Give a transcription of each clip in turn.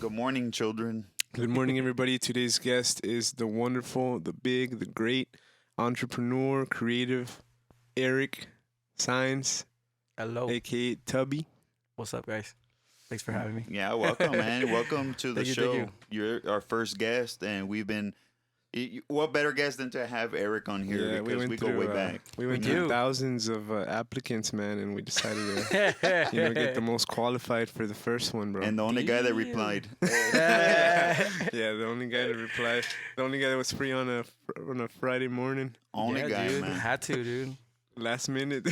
Good morning, children. Good morning, everybody. Today's guest is the wonderful, the big, the great entrepreneur, creative, Eric SAENZ, Hello. aka Tubby. What's up, guys? Thanks for having me. Yeah, welcome, man. Welcome to the Thank you, show. thank You're our first guest, and we've been. What better guest than to have Eric on here because we go way back. We went through thousands of applicants, man, and we decided to get the most qualified for the first one, bro. And the only guy that replied. Yeah, the only guy that replied. The only guy that was free on a Friday morning. Only guy, dude. man. Had to, dude. Last minute.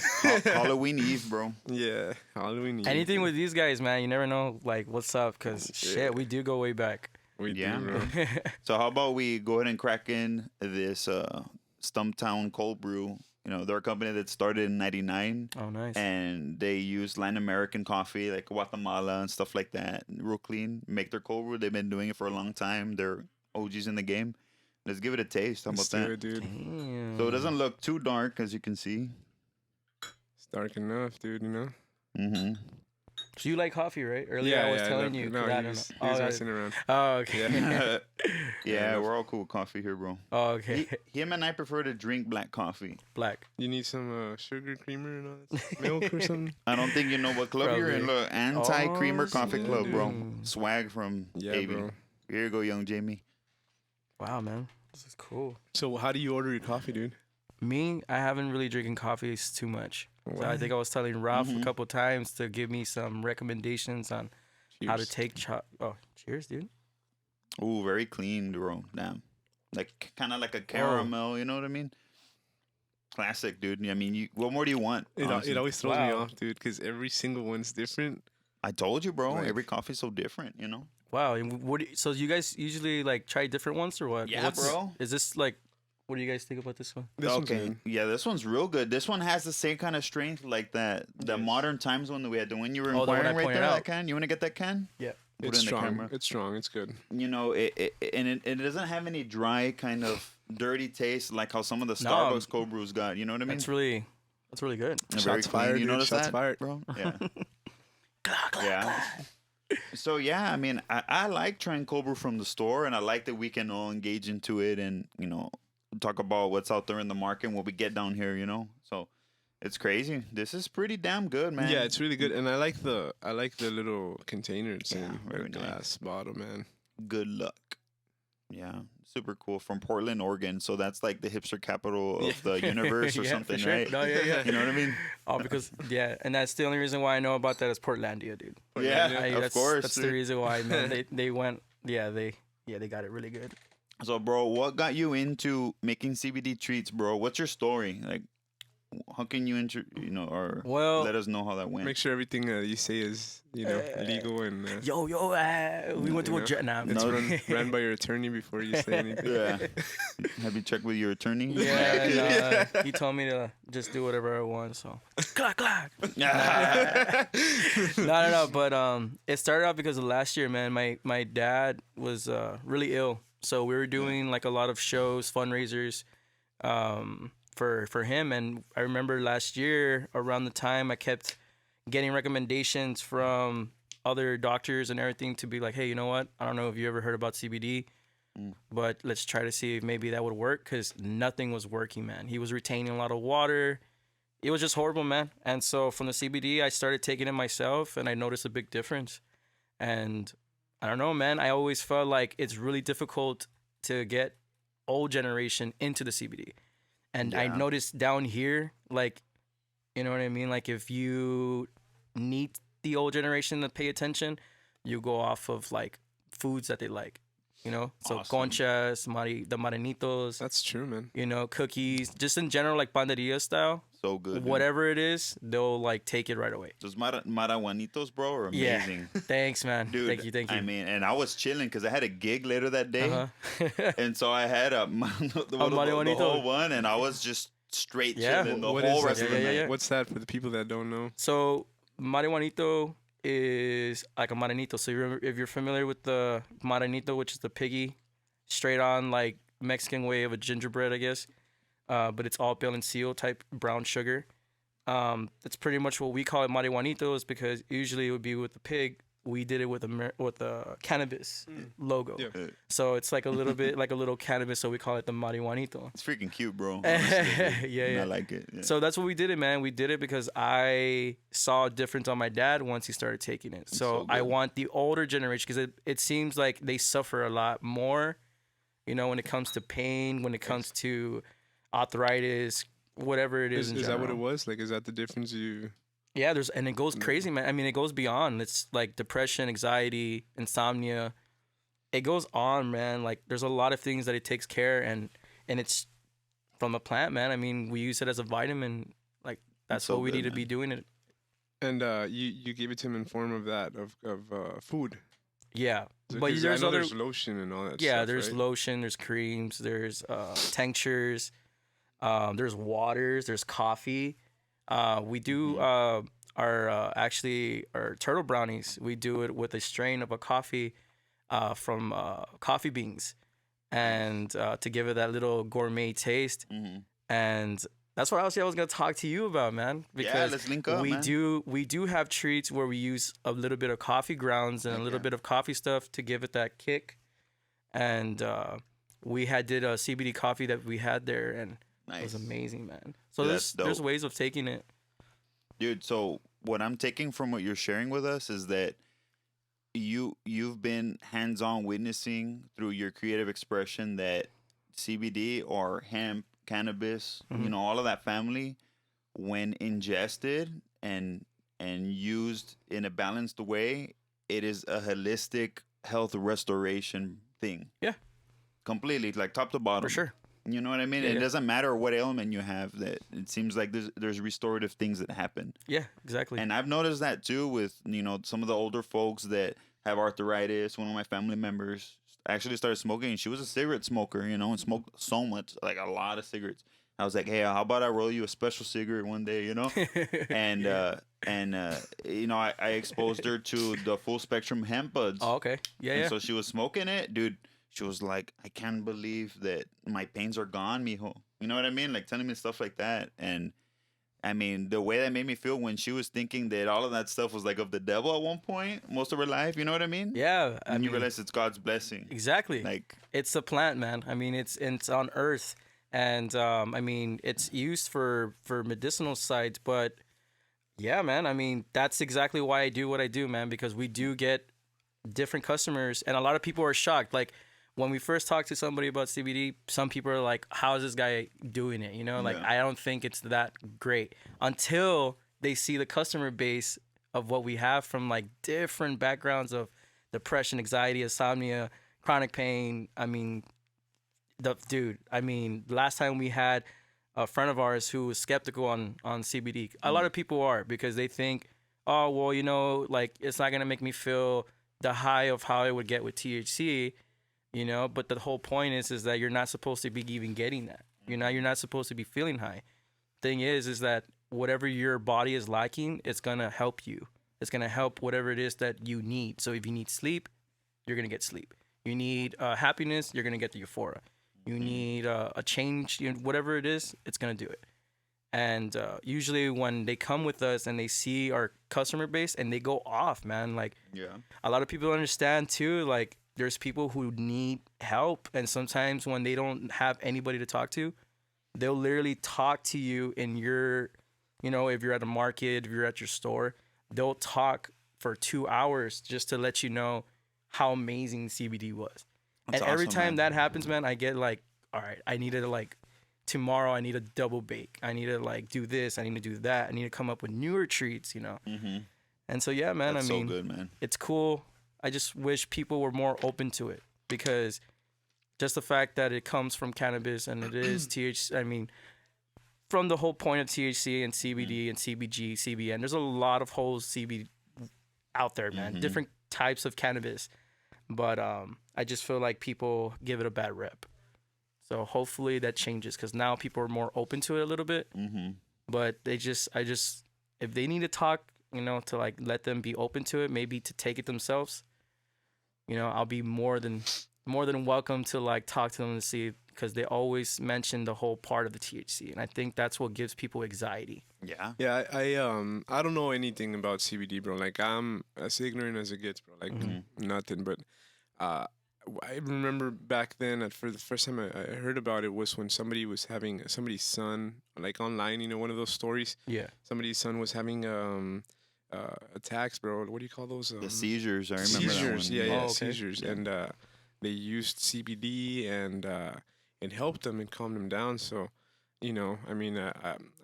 Halloween Eve, bro. Yeah, Halloween Eve. Anything with these guys, man, you never know, like, what's up, because shit, we do go way back. We Yeah. do, bro. So how about we go ahead and crack in this Stumptown Cold Brew. You know, they're a company that started in '99. Oh, nice. And they use Latin American coffee, like Guatemala and stuff like that. Real clean. Make their cold brew. They've been doing it for a long time. They're OGs in the game. Let's give it a taste. How about Let's that? do it, dude. Damn. So it doesn't look too dark, as you can see. It's dark enough, dude, you know? Mm-hmm. So you like coffee, right? Earlier I was telling you. No, 'cause I he was don't know. messing around. Oh, okay. Yeah, Yeah, we're all cool with coffee here, bro. Oh, okay. Him and I prefer to drink black coffee. Black. You need some sugar creamer and all that milk or something? I don't think you know what club you're in. Probably. Look, anti-creamer Oh, coffee yeah, club, bro. dude. Swag from Yeah, Davey. bro. Here you go, young Jamie. Wow, man. This is cool. So how do you order your coffee, dude? Me, I haven't really drinking coffees too much. So I Wow. think I was telling Ralph Mhm. a couple times to give me some recommendations on how to Cheers. take Oh, cheers, dude. Ooh, very clean, bro. Damn. Like, kind of like a caramel, you know what I mean? Classic, dude. I mean, what more do you want? It honestly? always throws me Wow. off, dude, because every single one's different. I told you, bro. Like- Every coffee's so different, you know? Wow. And so you guys usually like try different ones or what? Yeah, bro. Is this like, what do you guys think about this one? This one's Okay. good. Yeah, this one's real good. This one has the same kind of strength like that. The Yes. modern times one that we had. The one you were Oh, the one inquiring I right pointed there, out. that can. You want to get that can? Yeah. Put It's it in the strong. camera. It's strong. It's good. You know, it doesn't have any dry kind of dirty taste like how some of the No. Starbucks cold brews got. You know what I mean? That's really good. They're Shots fired, You dude. notice Shots that, fired. bro? Yeah. Yeah. So yeah, I mean, I like trying cold brew from the store, and I like that we can all engage into it and talk about what's out there in the market and what we get down here. So it's crazy. This is pretty damn good, man. Yeah, it's really good, and I like the little container it's Yeah, in, very the glass bottle, man. Good luck. Yeah, super cool. From Portland, Oregon. So that's like the hipster capital of the universe or Yeah, something, for sure. right? No, yeah. You know what I mean? Oh, because and that's the only reason why I know about that is Portlandia, dude. Yeah, of that's, course. That's the reason why, man. They went. Yeah, they got it really good. So, bro, what got you into making CBD treats, bro? What's your story? Like, how can you or Well, let us know how that went? Make sure everything you say is legal and yo, we went to a jet now. it's No. ran by your attorney before you say anything. Yeah. Have you checked with your attorney? Yeah, he told me to just do whatever I want. So, clack clack. No. But it started out because of last year, man. My dad was really ill, so we were doing like a lot of shows, fundraisers, for him. And I remember last year around the time I kept getting recommendations from other doctors and everything to be like, hey, you know what? I don't know if you ever heard about CBD, but let's try to see if maybe that would work, because nothing was working, man. He was retaining a lot of water. It was just horrible, man. And so from the CBD, I started taking it myself, and I noticed a big difference. And I don't know, man. I always felt like it's really difficult to get old generation into the CBD. And I Yeah. noticed down here, like, you know what I mean? Like, if you need the old generation to pay attention, you go off of, like, foods that they like, you know? So Awesome. conchas, the marinitos, That's true, man. cookies, just in general, like panderia style. So good. dude. Whatever it is, they'll, like, take it right away. Those marijuanitos, bro, are Yeah. amazing. Thanks, man. Dude, Thank you. I mean, and I was chilling because I had a gig later that day. Uh-huh. And so I had the marijuanito. whole one, and I was just straight Yeah. chilling the What whole is rest that? of the night. Yeah. What's that for the people that don't know? So marijuanito is like a marinito. So if you're familiar with the marinito, which is the piggy, straight on like Mexican way of a gingerbread, I guess. But it's all bill and seal type brown sugar. That's pretty much what we call it marijuanitos, because usually it would be with the pig. we did it with a cannabis logo. Yeah. So it's like a little bit like a little cannabis. So we call it the marihuanito. It's freaking cute, bro. Yeah. I like it. Yeah. So that's what we did it, man. We did it because I saw a difference on my dad once he started taking it. So I good. want the older generation, because it seems like they suffer a lot more, when it comes to pain, when it comes to arthritis, whatever it is. Is that what it was? Like, is that the difference you? Yeah, and it goes crazy, man. I mean, it goes beyond. It's like depression, anxiety, insomnia. It goes on, man. Like, there's a lot of things that it takes care, and it's from a plant, man. I mean, we use it as a vitamin. Like, that's so what we good, need to man. be doing it. And you gave it to him in form of that of food. Yeah, but 'Cause there's I know other. there's lotion and all that. Yeah, stuff, there's right? lotion, there's creams, there's tinctures, there's waters, there's coffee. We do our turtle brownies. We do it with a strain of a coffee from coffee beans, and to give it that little gourmet taste. And that's what I was gonna talk to you about, man. Because let's link up, we man. do have treats where we use a little bit of coffee grounds and a little bit of coffee stuff to give it that kick. And we did a CBD coffee that we had there, and it was amazing, man. So Yeah, that's there's dope. ways of taking it. Dude, so what I'm taking from what you're sharing with us is that you've been hands-on witnessing through your creative expression that CBD or hemp, cannabis, all of that family, when ingested and used in a balanced way, it is a holistic health restoration thing. Yeah. Completely, like top to bottom. For sure. You know what I mean? Yeah, It yeah. doesn't matter what ailment you have. That it seems like there's restorative things that happen. Yeah, exactly. And I've noticed that too with some of the older folks that have arthritis. One of my family members actually started smoking, and she was a cigarette smoker, and smoked so much, like a lot of cigarettes. I was like, hey, how about I roll you a special cigarette one day, and I exposed her to the full spectrum hemp buds. Oh, okay. Yeah, And yeah. so she was smoking it, dude. She was like, I can't believe that my pains are gone, mijo. You know what I mean? Like telling me stuff like that. And I mean, the way that made me feel when she was thinking that all of that stuff was like of the devil at one point, most of her life. You know what I mean? Yeah, And you realize it's God's blessing. exactly. Like, It's a plant, man. I mean, it's on Earth, and I mean, it's used for medicinal sides. But yeah, man. I mean, that's exactly why I do what I do, man. Because we do get different customers, and a lot of people are shocked. Like when we first talk to somebody about CBD, some people are like, "How is this guy doing it?" Like Yeah. I don't think it's that great until they see the customer base of what we have from like different backgrounds of depression, anxiety, insomnia, chronic pain. I mean, last time we had a friend of ours who was skeptical on CBD. A lot of people are, because they think, oh, well, like it's not gonna make me feel the high of how I would get with THC, But the whole point is that you're not supposed to be even getting that. You're not supposed to be feeling high. Thing is that whatever your body is lacking, it's gonna help you. It's gonna help whatever it is that you need. So if you need sleep, you're gonna get sleep. You need happiness, you're gonna get the euphoria. You need a change, whatever it is, it's gonna do it. And usually when they come with us and they see our customer base and they go off, man, like yeah. a lot of people understand too, like there's people who need help, and sometimes when they don't have anybody to talk to, they'll literally talk to you in your, if you're at a market, if you're at your store, they'll talk for 2 hours just to let you know how amazing CBD was. That's and every awesome, time man. that happens, man, I get like, all right, I need to like tomorrow I need a double bake. I need to like do this. I need to do that. I need to come up with newer treats, Mm-hmm. And so yeah, man, That's I mean, so good, man. it's cool. I just wish people were more open to it, because just the fact that it comes from cannabis and it is THC, I mean, from the whole point of THC and CBD and CBG, CBN, there's a lot of whole CBD out there, man. Different types of cannabis. But I just feel like people give it a bad rep. So hopefully that changes, because now people are more open to it a little bit. Mm-hmm. But if they need to talk, to like let them be open to it, maybe to take it themselves, I'll be more than welcome to like talk to them and see because they always mention the whole part of the THC, and I think that's what gives people anxiety. Yeah. Yeah, I don't know anything about CBD, bro. Like I'm as ignorant as it gets, bro. Like nothing. But I remember back then, for the first time I heard about it was when somebody was having somebody's son, like online. You know, one of those stories. Yeah. Somebody's son was having attacks, bro. What do you call those? The seizures. I remember Seizures. that one. Yeah, Oh, okay. seizures. And they used CBD and it helped them and calmed them down. So, you know, I mean,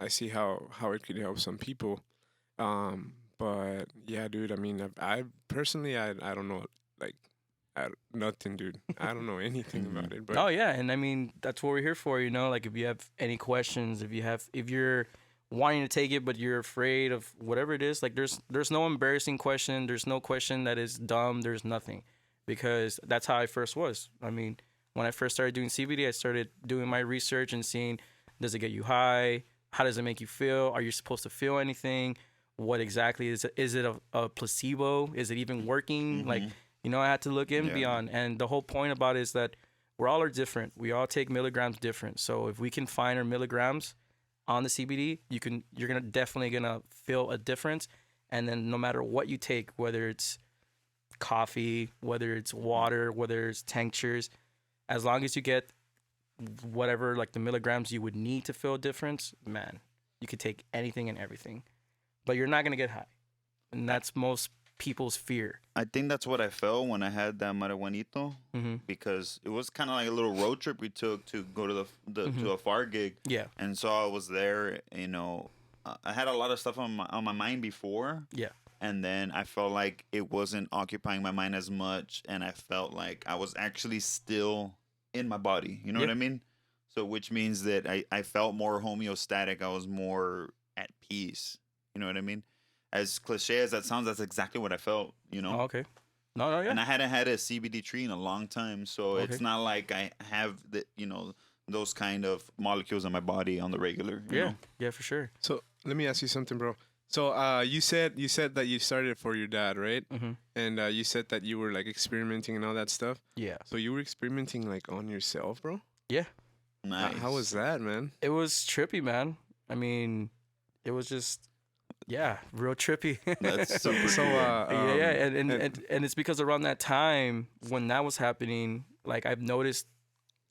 I see how it could help some people. But yeah, dude. I mean, I personally, I don't know, like, nothing, dude. I don't know anything about it. But Oh yeah, and I mean that's what we're here for, you know. Like if you have any questions, if you're wanting to take it but you're afraid of whatever it is, like there's no embarrassing question, there's no question that is dumb, there's nothing, because that's how I first was. I mean, when I first started doing CBD, I started doing my research and seeing, does it get you high? How does it make you feel? Are you supposed to feel anything? What exactly is it? Is it a placebo? Is it even working? Like, you know, I had to look in beyond. And the whole point about it is that we're all are different. We all take milligrams different. So if we can find our milligrams on the CBD, you're definitely gonna feel a difference. And then no matter what you take, whether it's coffee, whether it's water, whether it's tinctures, as long as you get whatever, like the milligrams you would need to feel a difference, man, you could take anything and everything, but you're not gonna get high, and that's most people's fear. I think that's what I felt when I had that marijuanito, because it was kind of like a little road trip we took to go to to a far gig. Yeah. And so I was there, you know, I had a lot of stuff on my mind before. Yeah. And then I felt like it wasn't occupying my mind as much, and I felt like I was actually still in my body. You know what I mean? So which means that I felt more homeostatic. I was more at peace. You know what I mean? As cliche as that sounds, that's exactly what I felt, you know? Oh, okay. No, yeah. And I hadn't had a CBD tree in a long time, so it's not like I have the, you know, those kind of molecules in my body on the regular. You know? Yeah, for sure. so let me ask you something, bro. So you said that you started it for your dad, right? And you said that you were like experimenting and all that stuff. Yeah. So you were experimenting like on yourself, bro? Yeah. Nice. How was that, man? It was trippy, man. I mean, it was just, yeah, real trippy. That's super So cool. yeah, and it's because around that time when that was happening, like I've noticed,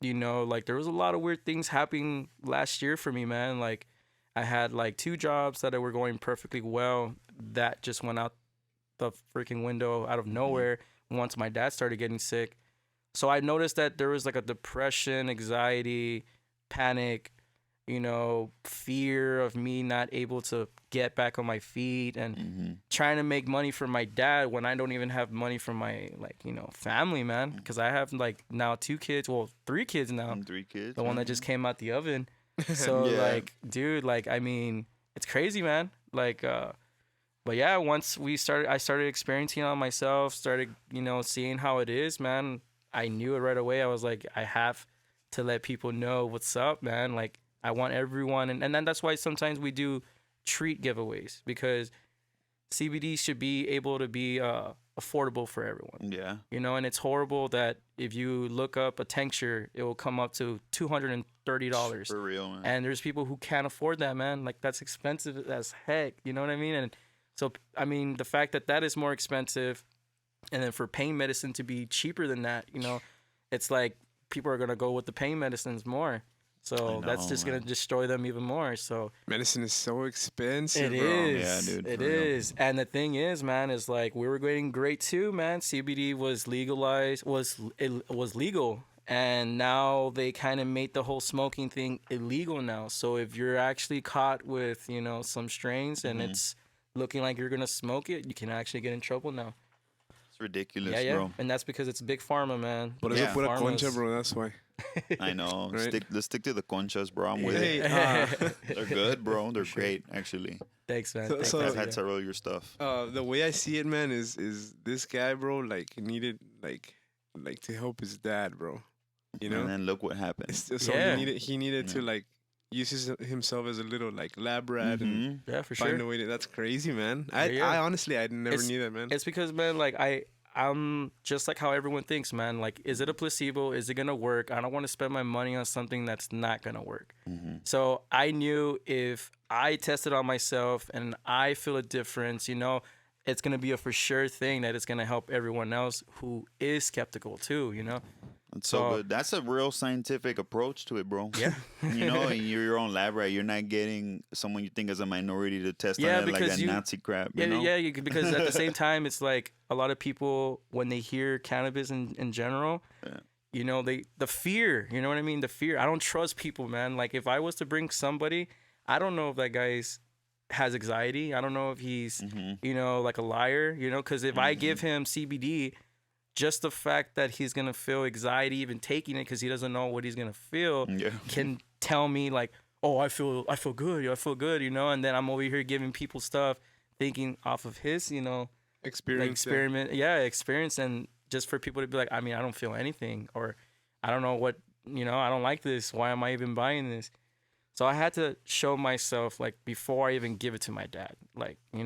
you know, like there was a lot of weird things happening last year for me, man. Like I had like 2 jobs that were going perfectly well that just went out the freaking window out of nowhere once my dad started getting sick. So I noticed that there was like a depression, anxiety, panic, you know, fear of me not able to get back on my feet, and trying to make money for my dad when I don't even have money for my, like, you know, family, man. Because I have like now 2 kids, well, 3 kids now. 3 kids. The one that just came out the oven. So like, dude, like, I mean, it's crazy, man. Like, but yeah, once I started experiencing it on myself, started, you know, seeing how it is, man. I knew it right away. I was like, I have to let people know what's up, man. Like, I want everyone, and then that's why sometimes we do treat giveaways, because CBD should be able to be affordable for everyone. Yeah. You know, and it's horrible that if you look up a tincture, it will come up to $230. For real, man. And there's people who can't afford that, man. Like, that's expensive as heck. You know what I mean? And so, I mean, the fact that that is more expensive, and then for pain medicine to be cheaper than that, you know, it's like people are going to go with the pain medicines more. So that's just going to destroy them even more. So medicine is so expensive, it bro. is. Yeah, dude. It for real. is. And the thing is, man, is like we were getting great too, man. CBD was legalized, was legal. And now they kind of made the whole smoking thing illegal now. So if you're actually caught with, you know, some strains and it's looking like you're going to smoke it, you can actually get in trouble now. It's ridiculous, Yeah. bro. And that's because it's big pharma, man. Por eso pura concha, bro. That's why. I know. Right? Let's stick to the conchas, bro. I'm with Hey, it. They're good, bro. They're great, actually. Thanks, man. So- Thanks, so- man. I've had several of your stuff. The way I see it, man, is this guy, bro, like needed like to help his dad, bro. You know. And then look what happened. So Yeah. he needed to like use himself as a little like lab rat and Yeah, for find sure. a way to. That's crazy, man. Yeah. I honestly I never It's- knew that, man. It's because, man, like I I'm just like how everyone thinks, man. Like, is it a placebo? Is it gonna work? I don't want to spend my money on something that's not gonna work. So I knew if I tested on myself and I feel a difference, it's gonna be a for sure thing that it's gonna help everyone else who is skeptical too. That's so good. That's a real scientific approach to it, bro. Yeah. And you're your own lab, right? You're not getting someone you think is a minority to test on it like that Nazi crap. Because at the same time, it's like a lot of people, when they hear cannabis in general, the fear, you know what I mean? The fear. I don't trust people, man. Like, if I was to bring somebody, I don't know if that guy's has anxiety. I don't know if he's, like a liar, because if I give him CBD, just the fact that he's going to feel anxiety even taking it because he doesn't know what he's going to feel can tell me like, oh, I feel good. I feel good, and then I'm over here giving people stuff thinking off of his, experience, and just for people to be like, I mean, I don't feel anything, or I don't know what, I don't like this. Why am I even buying this? So I had to show myself like before I even give it to my dad, like, I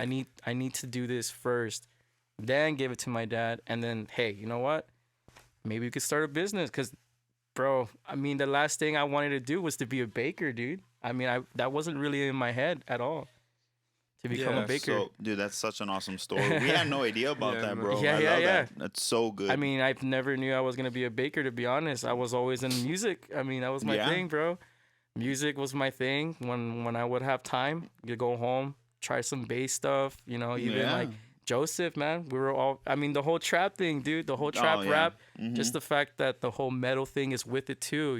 need to do this first. Then give it to my dad, and then, hey, you know what? Maybe we could start a business, because, bro, I mean, the last thing I wanted to do was to be a baker, dude. I mean, that wasn't really in my head at all, to become a baker. So, dude, that's such an awesome story. We had no idea about that, bro. Yeah, I love that. That's so good. I mean, I never knew I was going to be a baker, to be honest. I was always in music. I mean, that was my thing, bro. Music was my thing. When I would have time, you go home, try some bass stuff, even like Joseph, man, we were all, I mean, the whole trap thing, dude, the whole trap rap, just the fact that the whole metal thing is with it too,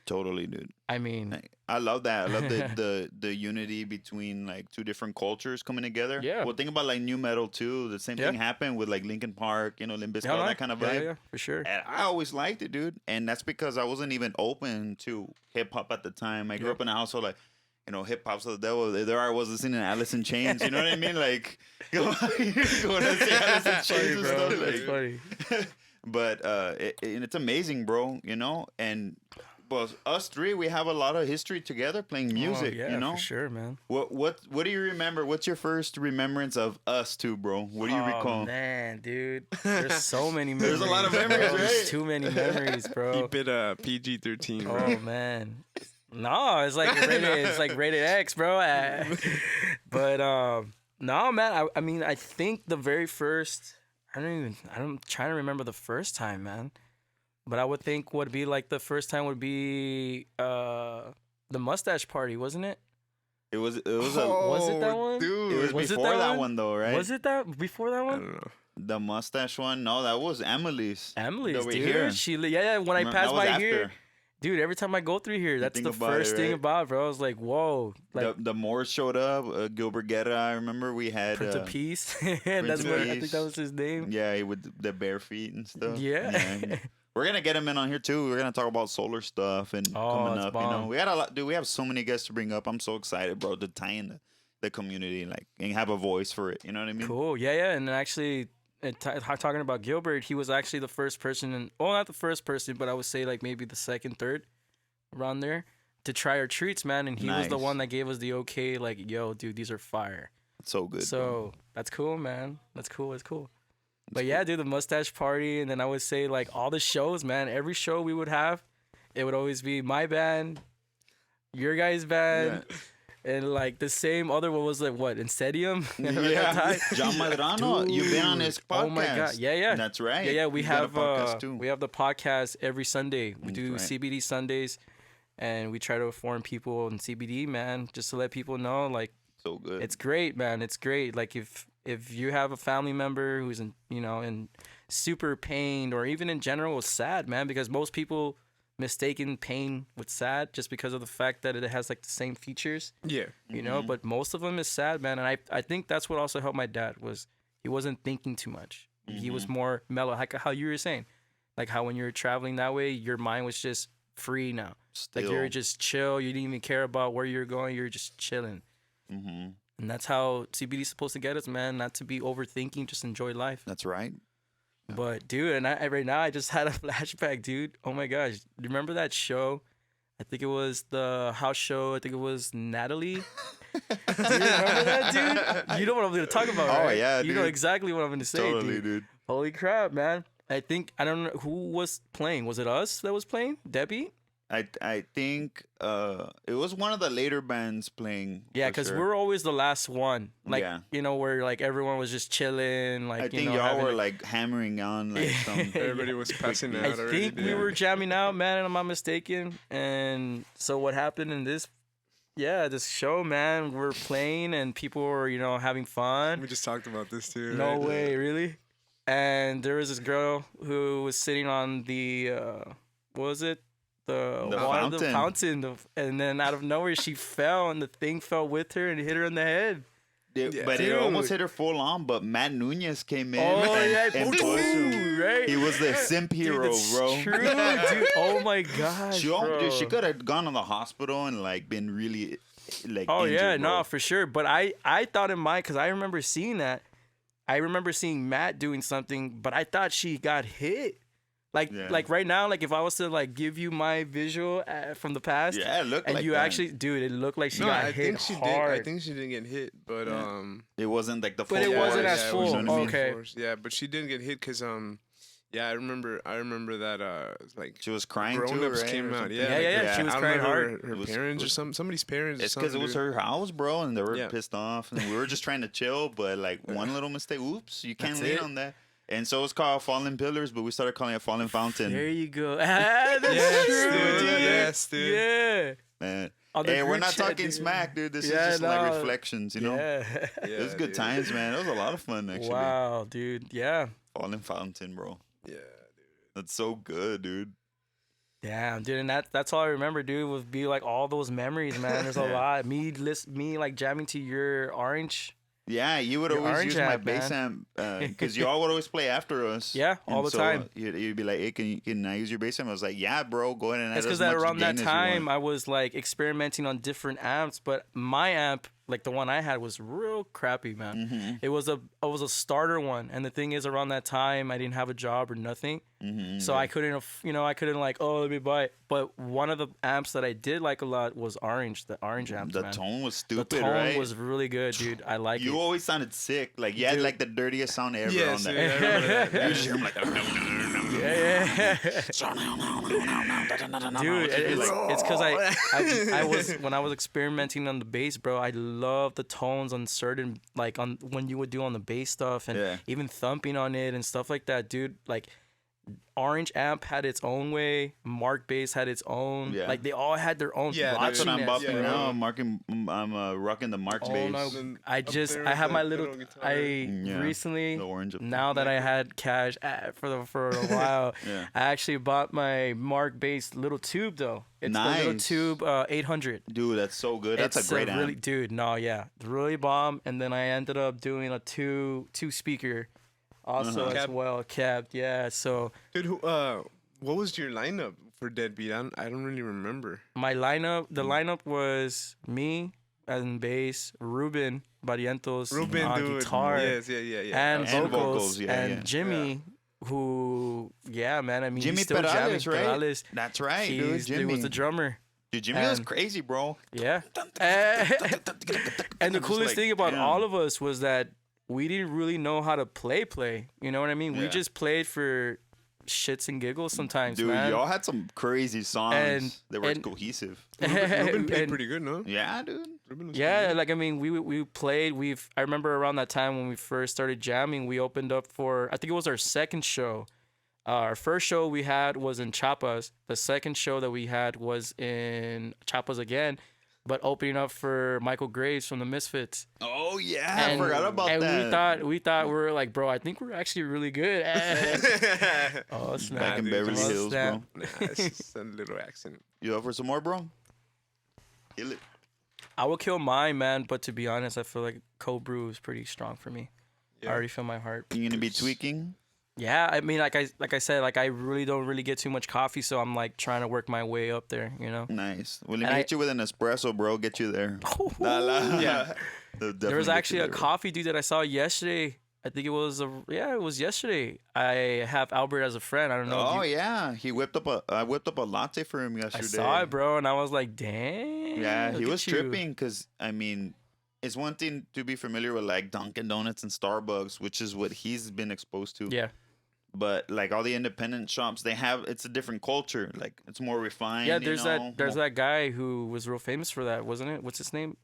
Totally, dude. I mean, I love that. I love the unity between like two different cultures coming together. Yeah. Well, think about like new metal too. The same thing happened with like Linkin Park, Limp Bizkit, that kind of vibe. Yeah, for sure. And I always liked it, dude. And that's because I wasn't even open to hip hop at the time. I grew up in a household like, hip hop's the devil. There I was listening to Alice in Chains. You know what I mean? Like, when I say Alice in Chains and stuff, that's funny. But it's amazing, bro. And us three, we have a lot of history together playing music. For sure, man. What do you remember? What's your first remembrance of us two, bro? What do you recall? Oh man, dude, there's so many memories. There's a lot of memories, right? There's too many memories, bro. Keep it PG-13. Bro. Oh man. No, it's like rated X, bro. But no, man. I mean, I think the very first. I'm trying to remember the first time, man. But I would think would be like the first time would be the mustache party, wasn't it? It was. Was it that one? Dude, it was before that one though, right? Was it that before that one? I don't know. The mustache one? No, that was Emily's. Emily's, dude. Here. She, when I passed by here. Dude, every time I go through here, that's the first thing about, bro. I was like, whoa. Like, the Moors showed up. Gilbert Guerra, I remember we had... Prince of Peace. That's what I think that was his name. Yeah, with the bare feet and stuff. Yeah. We're going to get him in on here, too. We're going to talk about solar stuff and coming up. Bomb. We got a lot... Dude, we have so many guests to bring up. I'm so excited, bro, to tie in the community and have a voice for it. You know what I mean? Cool. Yeah. And actually... talking about Gilbert, he was actually the first person, not the first person, but I would say like maybe the second, third, around there, to try our treats, man. And he was the one that gave us the okay, like, yo, dude, these are fire. So good. So bro. That's cool, man. That's cool. But yeah, dude, the mustache party, and then I would say like all the shows, man. Every show we would have, it would always be my band, your guys' band. Yeah. And like the same other one was like what, Incedium? Yeah, John Madrano. You've been on his podcast. Oh my god, yeah. That's right. Yeah. We have the podcast every Sunday. We do CBD Sundays, and we try to inform people on CBD, man, just to let people know, like, so good. It's great, man. It's great. Like if you have a family member who's in super pain, or even in general is sad, man, because most people mistaken pain with sad just because of the fact that it has like the same features. Yeah. But most of them is sad, man. And I think that's what also helped my dad, was he wasn't thinking too much. He was more mellow, like how you were saying. Like how when you were traveling that way, your mind was just free now. Like you were just chill. You didn't even care about where you're going. You're just chilling. And that's how CBD is supposed to get us, man. Not to be overthinking, just enjoy life. That's right. But dude, and right now I just had a flashback, dude. Oh my gosh, remember that show? I think it was the house show. I think it was Natalie. Do you remember that, dude? You know what I'm going to talk about, right? Oh yeah, dude. You know exactly what I'm going to say, totally, dude. Holy crap, man. I don't know who was playing. Was it us that was playing? Debbie? I think it was one of the later bands playing. Yeah, for because sure. we're always the last one. Like, Yeah. where like everyone was just chilling. Like, I think y'all having were a- like hammering on like some. Everybody was passing out I already. think we were jamming out, man, and I'm not mistaken. And so what happened in this show, man, we're playing and people were, having fun. We just talked about this too. No right? way, really? And there was this girl who was sitting on the, what was it? The water, the fountain. And then out of nowhere, she fell and the thing fell with her and hit her in the head. But it almost hit her full on. But Matt Nunez came in and pushed her. Right? He was the simp hero, bro. True, dude. Oh my gosh, bro. She could have gone to the hospital and like been really like. Oh injured, yeah, bro. no, for sure. But I thought in my, because I remember seeing that. I remember seeing Matt doing something, but I thought she got hit. Like right now, like if I was to like give you my visual from the past, Yeah, it looked and like you that. actually, dude, it looked like she No, got I hit think she hard. did. I think she didn't get hit, but It wasn't like the full. But it wasn't force, as you full. know what I mean? Okay. force. Yeah, but she didn't get hit because yeah, I remember that like She was crying too, grown-ups right? came or out. something? Yeah, Yeah, she was I don't crying know hard. Her It was- parents or somebody's parents. It's or because it something, was dude. her house, bro, and they were Yeah. pissed off, and we were just trying to chill. But like one little mistake, oops, you can't That's lean it. on that. And so it's called Fallen Pillars, but we started calling it Fallen Fountain. There you go. That's Yes, true, dude. dude. Yes, dude. Yeah. Man. On the Hey, we're group not chat, talking dude. smack, dude. This Yeah, is just like no. reflections, you know? Yeah. It was Yeah, good dude. times, man. It was a lot of fun, actually. Wow, dude. Yeah. Fallen Fountain, bro. Yeah. That's so good, dude. Damn, dude, and that's all I remember, dude, would be like all those memories, man. There's a lot. Me like jamming to your Orange. Yeah, you would Your always orange use my app, bass amp because you all would always play after us. Yeah, all And the so, time. You'd be like, "Hey, can I use your bass amp?" I was like, "Yeah, bro, go ahead and add It's as because much around that gain as you time want." I was like experimenting on different amps, but my amp, like the one I had, was real crappy, man. Mm-hmm. It was a starter one, and the thing is, around that time I didn't have a job or nothing, Mm-hmm. so I couldn't, like, oh, let me buy it. But one of the amps that I did like a lot was the Orange amp. The man. tone was The stupid, tone right? was really good, dude. I like You it. always sounded sick. Like you had like the dirtiest sound ever Yes, on dude, I that. remember that. You just hear him like, Yeah. Dude, it's because I was when I was experimenting on the bass, bro. I love the tones on certain, like on when you would do on the bass stuff and Yeah. even thumping on it and stuff like that, dude. Like Orange amp had its own way. Mark bass had its own. Yeah. Like they all had their own. Yeah, That's what I'm rockiness, bopping bro. now. I'm rocking the Mark's Oh bass. no! Then I up just there I with have that my little little. guitar. I Yeah. recently The orange. now that I had cash for a while, Yeah. I actually bought my Mark bass little tube though. It's the little Nice. tube 800. Dude, that's so good. That's It's a great amp. really, dude. No, yeah, really bomb. And then I ended up doing a two speaker, also as Cab. well, capped. Yeah. So Dude, what was your lineup for Deadbeat? I don't really remember. my lineup, the lineup was me and bass, Ruben Barrientos Ruben, on dude. guitar, Yes, yeah. and And vocals, vocals, yeah, and yeah. Jimmy, who, yeah, man. I mean, Jimmy he's still jamming. Perales, right? Perales. That's right, dude. He Jimmy was the drummer. Dude, Jimmy was and- crazy, bro. Yeah. And the Just coolest like, thing about damn. all of us was that we didn't really know how to play. You know what I mean? We Yeah. just played for shits and giggles sometimes, Dude, man. y'all had some crazy songs And- that were and- cohesive. Ruben played And- pretty good, no? Yeah, dude. Ruben was Yeah, pretty like I mean, we played. I remember around that time when we first started jamming, we opened up for, I think it was our second show. Our first show we had was in Chiapas. The second show that we had was in Chiapas again, but opening up for Michael Graves from the Misfits. Oh yeah, I forgot about and that. we thought we were like, bro, I think we're actually really good. good. Oh snap! Back in dude, Beverly just- Hills, snap. bro. Nah, it's just a little accent. You up for some more, bro? Kill it. I will kill mine, man. But to be honest, I feel like cold brew is pretty strong for me. Yeah. I already feel my heart. You gonna be tweaking? Yeah, I mean, like I said, like I really don't really get too much coffee, so I'm like trying to work my way up there, you know. Nice. Well, let And me I- hit you with an espresso, bro. Get you there. Yeah. Yeah. There was actually a coffee dude that I saw yesterday. I think it was yesterday. I have Albert as a friend. I don't know. Oh if you, yeah, I whipped up a latte for him I yesterday. saw it, bro, and I was like, damn. Yeah, he look was at you. tripping because I mean, it's one thing to be familiar with like Dunkin' Donuts and Starbucks, which is what he's been exposed to. Yeah. But like all the independent shops, it's a different culture. Like it's more refined. Yeah, there's you know? there's that guy who was real famous for that, wasn't it? What's his name?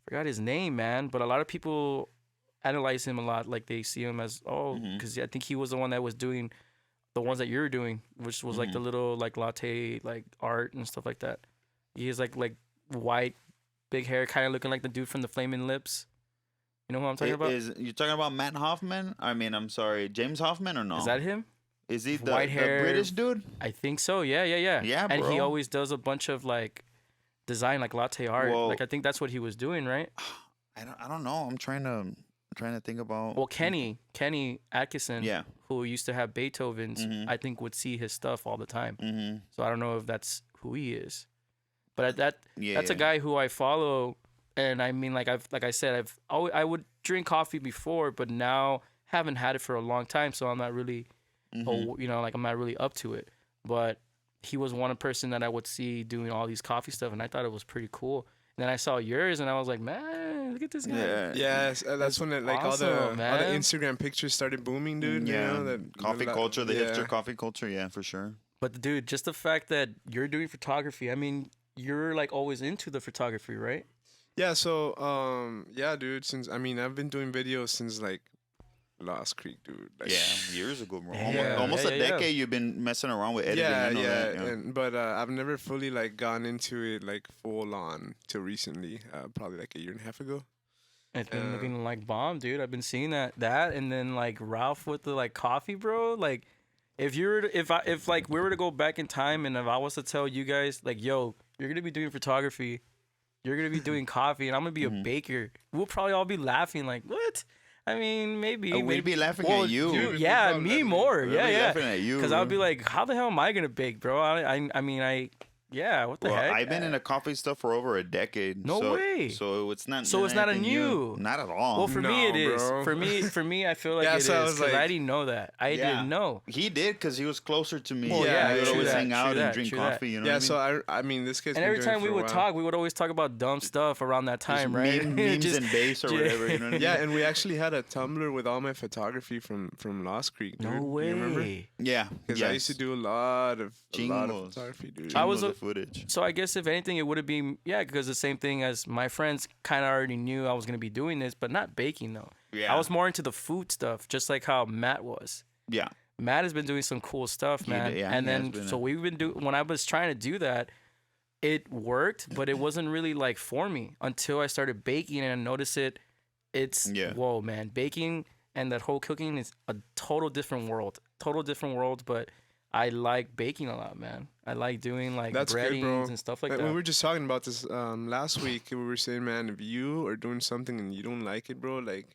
Forgot his name, man. But a lot of people analyze him a lot. Like they see him as because I think he was the one that was doing the ones that you're doing, which was like the little like latte like art and stuff like that. He has like white, big hair, kind of looking like the dude from the Flaming Lips. You know who I'm talking about? You talking about Matt Hoffman? I mean, I'm sorry, James Hoffman or no? Is that him? Is he the, White hair, the British dude? I think so. Yeah. Yeah, And he bro. always does a bunch of like design, like latte art. Well- like I think that's what he was doing, right? I don't know. I'm trying to think about. Well, Kenny Atkinson, Yeah. who used to have Beethoven's, I think would see his stuff all the time. Mm-hmm. So I don't know if that's who he is, but that's Yeah. a guy who I follow, and I mean, like I said, I would drink coffee before, but now haven't had it for a long time, so I'm not really, like I'm not really up to it. But he was one person that I would see doing all these coffee stuff, and I thought it was pretty cool. And then I saw yours, and I was like, man, look at this guy. Yeah. Yes, that's when it, like awesome, all the man. Instagram pictures started booming, dude. Yeah. You know, that Coffee culture, the yeah. hipster coffee culture. Yeah, for sure. But dude, just the fact that you're doing photography, I mean, you're like always into the photography, right? Yeah, so yeah, dude. Since I've been doing videos since like Lost Creek, dude. Like, Yeah, years ago, bro. Yeah. Almost Yeah, a yeah. decade you've been messing around with editing. yeah, I know yeah. that, But I've never fully like gone into it like full on till recently. Probably like a year and a half ago. It's been looking like bomb, dude. I've been seeing that, and then like Ralph with the like coffee, bro. Like, if we were to go back in time, and if I was to tell you guys, like, yo, you're gonna be doing photography, you're gonna be doing coffee, and I'm gonna be a baker, we'll probably all be laughing, like, what? I mean, maybe we'd be laughing well, at you. dude, yeah, me more. We'd Yeah, be yeah. laughing at you, Because bro. I'll be like, how the hell am I gonna bake, bro? I mean, yeah, what the Well, heck? I've been in a coffee stuff for over a decade. No so, way. So it's not. So it's not a anything new. Not at all. Well, for me No, it is. bro. For me, I feel like Yeah, it so I is was because like- I didn't know that. I Yeah. didn't know. He did because he was closer to me. Well, yeah, we would true always that, hang out true and that, drink true coffee. that. You know Yeah, what so I mean, this kid's And been every doing time it we for a would while. talk, we would always talk about dumb stuff around that time, right? Memes Just- and bass or whatever. You know what I mean? Yeah, and we actually had a Tumblr with all my photography from Lost Creek, dude. no way. You remember? Yeah. Because I used to do a lot of Jingles. photography, dude. I was Jingles a- of footage. So I guess if anything, it would have been because the same thing as my friends kind of already knew I was gonna be doing this, but not baking though. Yeah. I was more into the food stuff, just like how Matt was. Yeah. Matt has been doing some cool stuff, man. yeah, and he has then been so we've been doing when I was trying to do that, it worked, but it wasn't really like for me until I started baking and I noticed it. It's whoa, man, baking and that whole cooking is a total different world, But I like baking a lot, man. I like doing like That's good, breadings bro. and stuff like We that. were just talking about this last week. We were saying, man, if you are doing something and you don't like it, bro, like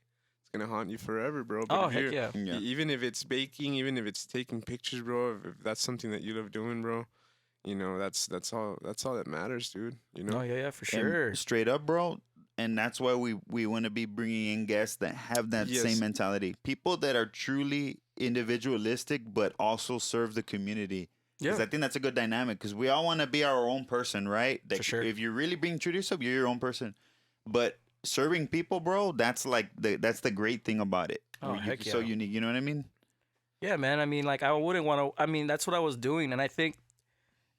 it's gonna haunt you forever, bro. But Oh if heck you're- yeah. Yeah. Even if it's baking, even if it's taking pictures, bro, if that's something that you love doing, bro, you know, that's all that matters, dude. You know. Oh yeah, for And sure. straight up, bro. And that's why we want to be bringing in guests that have that Yes. same mentality. People that are truly individualistic, but also serve the community. Because Yeah. I think that's a good dynamic. Because we all want to be our own person, right? That For sure. If you're really being true to yourself, you're your own person. But serving people, bro, that's like that's the great thing about it. Oh, You're heck so yeah. unique. You know what I mean? Yeah, man. I mean, like, I wouldn't want to. I mean, that's what I was doing, and I think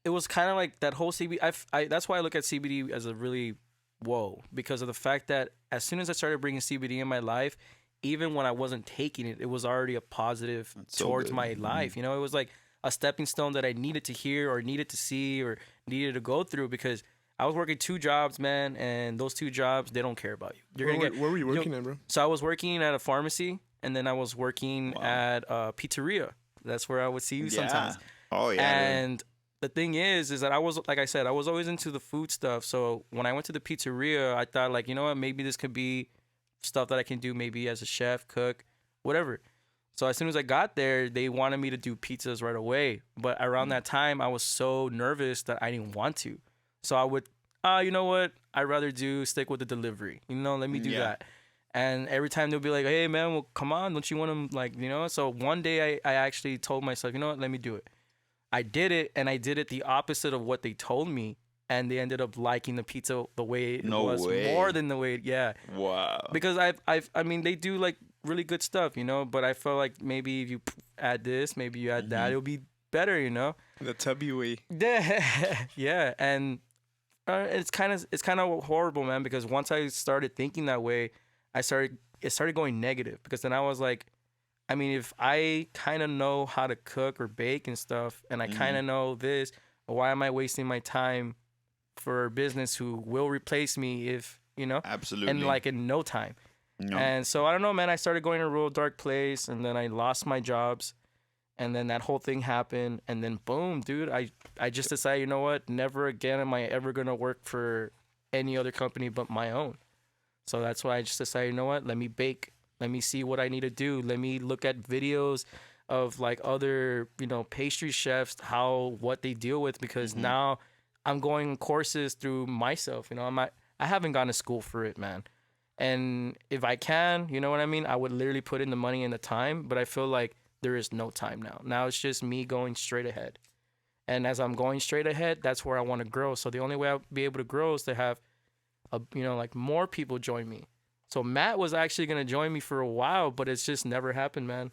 it was kind of like that whole CBD. That's why I look at CBD as a really whoa, because of the fact that as soon as I started bringing CBD in my life, even when I wasn't taking it, it was already a positive so towards good. my life. You know, it was like a stepping stone that I needed to hear or needed to see or needed to go through because I was working 2 jobs, man, and those 2 jobs they don't care about you. You're gonna get. Where were you know- working at, bro? So I was working at a pharmacy, and then I was working at a pizzeria. That's where I would see you sometimes. Oh yeah. And the thing is that I was, like I said, I was always into the food stuff. So when I went to the pizzeria, I thought, like, you know what, maybe this could be stuff that I can do maybe as a chef, cook, whatever. So as soon as I got there, they wanted me to do pizzas right away. But around that time, I was so nervous that I didn't want to. So I would, you know what, I'd rather stick with the delivery. You know, let me do that. And every time they'll be like, hey, man, well, come on, don't you want to, like, you know? So one day I actually told myself, you know what, let me do it. I did it, and I did it the opposite of what they told me. and they ended up liking the pizza the way it No was way. more than the way, yeah. Wow. Because I mean, they do like really good stuff, you know. But I felt like maybe if you add this, maybe you add that, it'll be better, you know. The tubby way. Yeah, and it's kind of horrible, man. Because once I started thinking that way, it started going negative. Because then I was like, I mean, if I kind of know how to cook or bake and stuff, and I kind of know this, why am I wasting my time for a business who will replace me if, you know? Absolutely. And like in no time. No. And so I don't know, man. I started going to a real dark place, and then I lost my jobs, and then that whole thing happened, and then boom, dude. I just decided, you know what? Never again am I ever gonna work for any other company but my own. So that's why I just decided, you know what? Let me bake. Let me see what I need to do. Let me look at videos of like other, you know, pastry chefs, what they deal with, because now I'm going courses through myself. You know, I haven't gone to school for it, man. And if I can, you know what I mean? I would literally put in the money and the time, but I feel like there is no time now. Now it's just me going straight ahead. And as I'm going straight ahead, that's where I want to grow. So the only way I'll be able to grow is to have, you know, like more people join me. So Matt was actually going to join me for a while, but it's just never happened, man.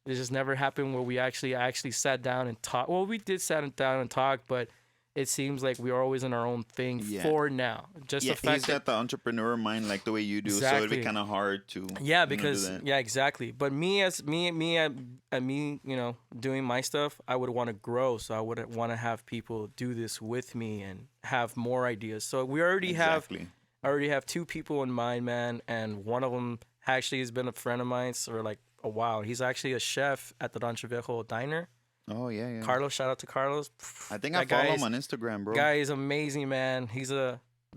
It just never happened where we actually sat down and talked. Well, we did sit down and talk, but it seems like we are always in our own thing for now. Just the fact he's got the entrepreneur mind like the way you do, so it'd be kind of hard to because exactly. But me, you know, doing my stuff, I would want to grow, so I would want to have people do this with me and have more ideas. So we already have two people in mind, man, and one of them actually has been a friend of mine for like a while. He's actually a chef at the Rancho Viejo Diner. Oh yeah. Carlos, shout out to Carlos. I think I follow him on Instagram, bro. Guy is amazing, man.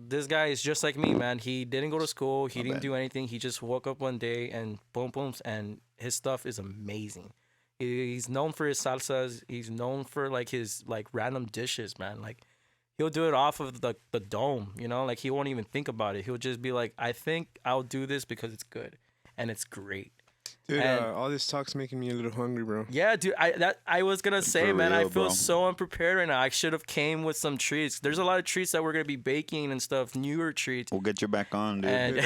This guy is just like me, man. He didn't go to school. He didn't do anything. He just woke up one day and boom, and his stuff is amazing. He's known for his salsas. He's known for like his like random dishes, man. Like he'll do it off of the dome, you know? Like he won't even think about it. He'll just be like, I think I'll do this because it's good and it's great. Dude, all this talk's making me a little hungry, bro. Yeah, dude. I was gonna say, For man, real, I feel bro. so unprepared right now. I should have came with some treats. There's a lot of treats that we're gonna be baking and stuff, newer treats. We'll get you back on, dude. And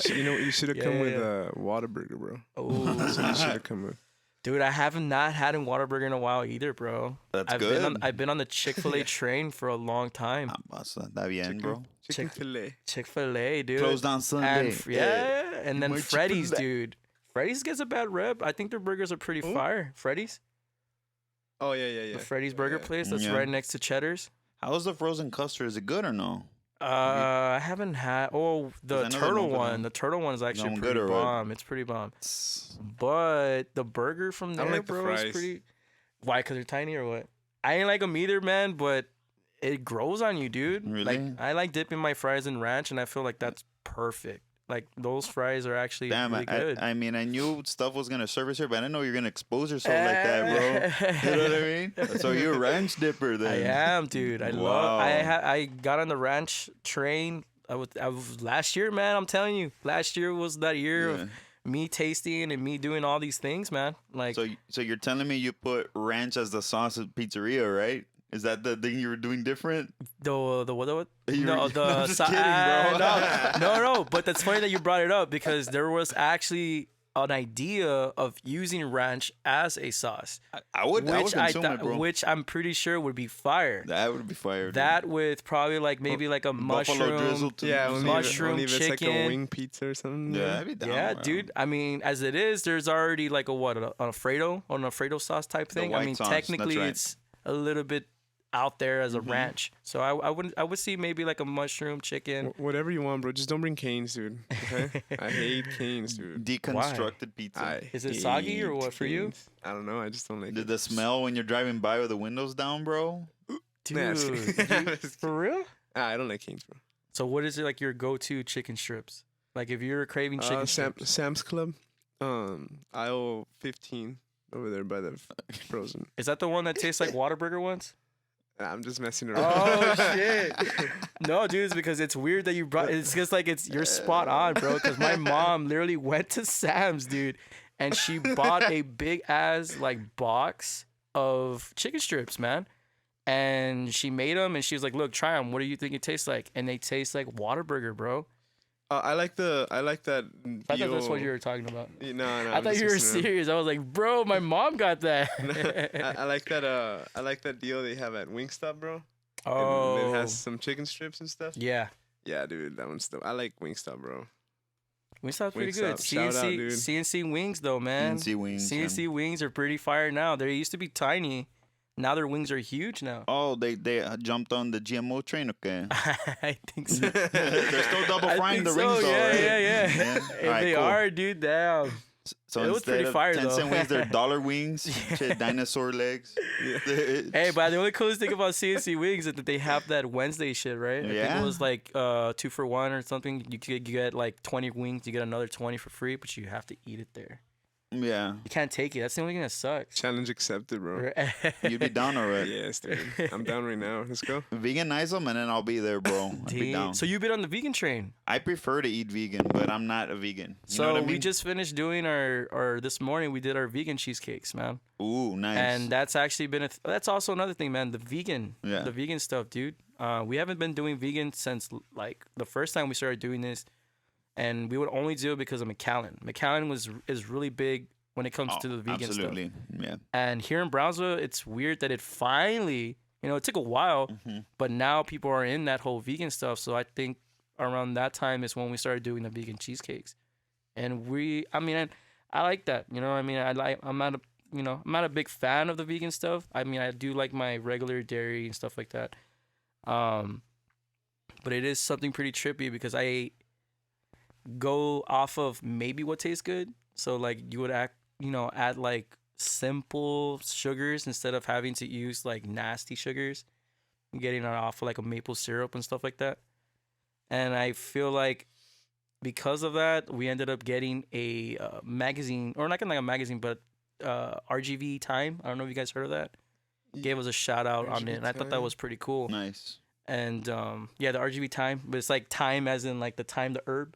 You should have come with a Whataburger, bro. oh, That's what you should have come with. dude, I have not had a Whataburger in a while either, bro. That's I've good. I've been on the Chick-fil-A train for a long time. Está bien, bro. Chicken fillet. Chick-fil-A, dude. Closed on Sunday. And and then More Freddy's, Chick-fil-A. dude. Freddy's gets a bad rep. I think their burgers are pretty fire. Freddy's, Oh yeah. the Freddy's burger place that's Yeah. right next to Cheddar's. How's the frozen custard? Is it good or no? I haven't had. Oh, the I know they're turtle known for one. them. The turtle one is actually Known pretty good or what? bomb. It's pretty bomb. But the burger from I there, don't like the bro, is fries. pretty. Why? Because they're tiny or what? I ain't like them either, man. But it grows on you, dude. Really? Like I like dipping my fries in ranch, and I feel like that's perfect. Like those fries are actually Damn, really good. I mean, I knew stuff was gonna service here, but I didn't know you're gonna expose yourself like that, bro. You know what I mean? So you're a ranch dipper I then. am, dude. I love. Wow. I got on the ranch train. I was last year, man. I'm telling you, last year was that year Yeah. of me tasting and me doing all these things, man. Like, So you're telling me you put ranch as the sauce at pizzeria, right? Is that the thing you were doing different? the what? You No, were- the I'm just kidding, bro. no. But that's funny that you brought it up because there was actually an idea of using ranch as a sauce, I would consume it, bro. which I'm pretty sure would be fire. That would be fire. dude. That with probably like maybe like a Buffalo drizzle mushroom. too. Yeah, Mushroom only if it's like chicken. a wing pizza or something. Yeah, I'd be down. Yeah, bro. dude. I mean, as it is, there's already like an Alfredo sauce type thing. I white mean, sauce, technically, that's right. it's a little bit out there as a ranch. So I would see maybe like a mushroom chicken. Whatever you want, bro. Just don't bring canes, dude. Okay? I hate canes, dude. Deconstructed pizza. Is it soggy or hate what for you? canes. I don't know. I just don't like The, it. the smell when you're driving by with the windows down, bro. Dude, Nah, I'm just kidding. I'm just for real? I don't like canes, bro. So what is it like your go-to chicken strips? Like if you're craving chicken strips. Sam's Club, aisle 15 over there by the frozen. Is that the one that tastes like Whataburger ones? I'm just messing around. Oh shit! No, dude, it's because it's weird that you brought. It's just like you're spot on, bro. Because my mom literally went to Sam's, dude, and she bought a big ass like box of chicken strips, man. and she made them, and she was like, "Look, try them. What do you think it tastes like?" And they taste like Whataburger, bro. I like that. I thought that's what you were talking about. No, I thought you were serious. I was like, bro, my mom got that. I like that. I like that deal they have at Wingstop, bro. Oh, And it has some chicken strips and stuff. yeah. Yeah, dude, that one's dope. I like Wingstop, bro. Wingstop's pretty good. Wingstop, shout out, dude. CNC wings, though, man. CNC wings. CNC wings are pretty fire now. They used to be tiny. Now their wings are huge now. Oh, they jumped on the GMO train, okay? I think so. They're still double I frying think the rings, so. though, Yeah, right? yeah. If If they are, dude, damn. So It was instead pretty of fire, 10-cent though. wings, they're dollar wings. Shit, dinosaur legs. Hey, but the only coolest thing about CNC wings is that they have that Wednesday shit, right? I think Yeah. it was like 2 for 1 or something. You get like 20 wings, you get another 20 for free, but you have to eat it there. Yeah. You can't take it. That's the only thing that sucks. Challenge accepted, bro. You'd be down already. Yes, dude. I'm down right now. Let's go. Veganize them and then I'll be there, bro. I'd be down. So you've been on the vegan train. I prefer to eat vegan, but I'm not a vegan. You know So what I mean? we just finished doing our this morning. We did our vegan cheesecakes, man. Ooh, nice. And that's actually been that's also another thing, man. The Yeah. vegan stuff, dude. We haven't been doing vegan since like the first time we started doing this, and we would only do it because of McAllen. McAllen is really big when it comes to the vegan absolutely. stuff. Yeah. And here in Brownsville, it's weird that it finally, it took a while, but now people are in that whole vegan stuff. So I think around that time is when we started doing the vegan cheesecakes, and I like that. I'm not a big fan of the vegan stuff. I mean, I do like my regular dairy and stuff like that. But it is something pretty trippy because I go off of maybe what tastes good. So like you would add like simple sugars instead of having to use like nasty sugars, getting it off of like a maple syrup and stuff like that. And I feel like because of that, we ended up getting a magazine, or not like a magazine, but RGV Time. I don't know if you guys heard of that. Gave us a shout out on it, and I thought that was pretty cool. Nice. And the RGV Time, but it's like thyme as in like the thyme, the herb.